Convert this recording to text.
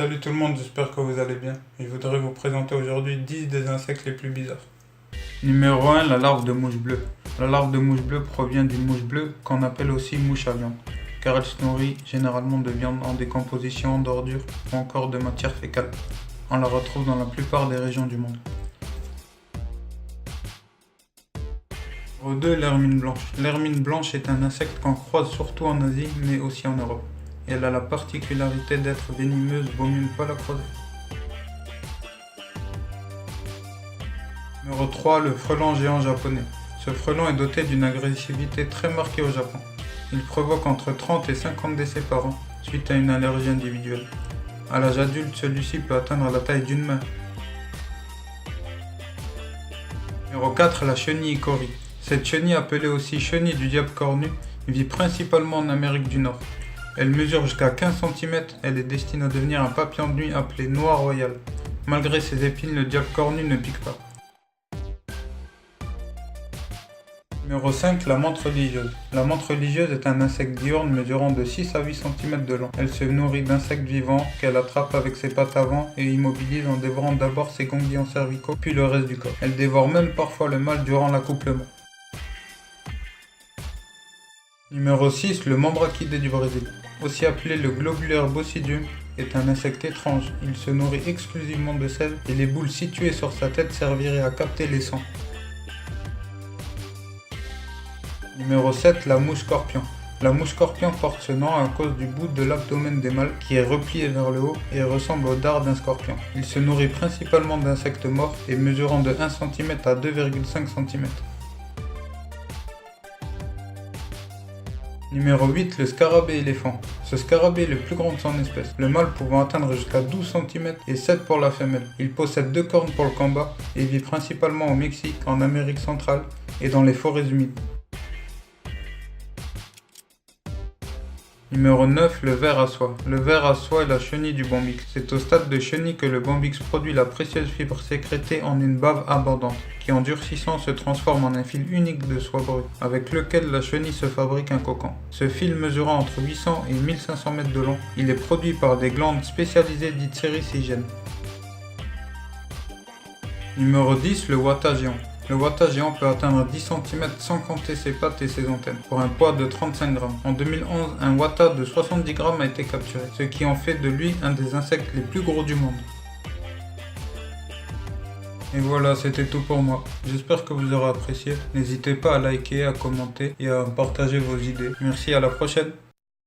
Salut tout le monde, j'espère que vous allez bien. Je voudrais vous présenter aujourd'hui 10 des insectes les plus bizarres. Numéro 1, la larve de mouche bleue. La larve de mouche bleue provient d'une mouche bleue qu'on appelle aussi mouche à viande, car elle se nourrit généralement de viande en décomposition, d'ordures ou encore de matière fécale. On la retrouve dans la plupart des régions du monde. Numéro 2, l'hermine blanche. L'hermine blanche est un insecte qu'on croise surtout en Asie, mais aussi en Europe. Et elle a la particularité d'être venimeuse, vaut mieux ne pas la croiser. Numéro 3, le frelon géant japonais. Ce frelon est doté d'une agressivité très marquée au Japon. Il provoque entre 30 et 50 décès par an, suite à une allergie individuelle. À l'âge adulte, celui-ci peut atteindre la taille d'une main. Numéro 4, la chenille icori. Cette chenille, appelée aussi chenille du diable cornu, vit principalement en Amérique du Nord. Elle mesure jusqu'à 15 cm, elle est destinée à devenir un papillon de nuit appelé noix royal. Malgré ses épines, le diable cornu ne pique pas. Numéro 5, la menthe religieuse. La menthe religieuse est un insecte diurne mesurant de 6 à 8 cm de long. Elle se nourrit d'insectes vivants qu'elle attrape avec ses pattes avant et immobilise en dévorant d'abord ses ganglions cervicaux puis le reste du corps. Elle dévore même parfois le mâle durant l'accouplement. Numéro 6, le membrachidé du Brésil. Aussi appelé le globulaire bocidium, est un insecte étrange. Il se nourrit exclusivement de sel et les boules situées sur sa tête serviraient à capter les sangs. Numéro 7, la mouche scorpion. La mouche scorpion porte ce nom à cause du bout de l'abdomen des mâles qui est replié vers le haut et ressemble au dard d'un scorpion. Il se nourrit principalement d'insectes morts et mesurant de 1 cm à 2,5 cm. Numéro 8, le scarabée éléphant. Ce scarabée est le plus grand de son espèce, le mâle pouvant atteindre jusqu'à 12 cm et 7 pour la femelle. Il possède 2 cornes pour le combat et vit principalement au Mexique, en Amérique centrale et dans les forêts humides. Numéro 9, le ver à soie. Le ver à soie est la chenille du bombyx. C'est au stade de chenille que le bombyx produit la précieuse fibre sécrétée en une bave abondante, qui en durcissant se transforme en un fil unique de soie brute, avec lequel la chenille se fabrique un cocon. Ce fil mesurant entre 800 et 1500 mètres de long, il est produit par des glandes spécialisées dites séricigènes. Numéro 10, le watta géant. Le watta géant peut atteindre 10 cm sans compter ses pattes et ses antennes, pour un poids de 35 grammes. En 2011, un watta de 70 grammes a été capturé, ce qui en fait de lui un des insectes les plus gros du monde. Et voilà, c'était tout pour moi. J'espère que vous aurez apprécié. N'hésitez pas à liker, à commenter et à partager vos idées. Merci, à la prochaine.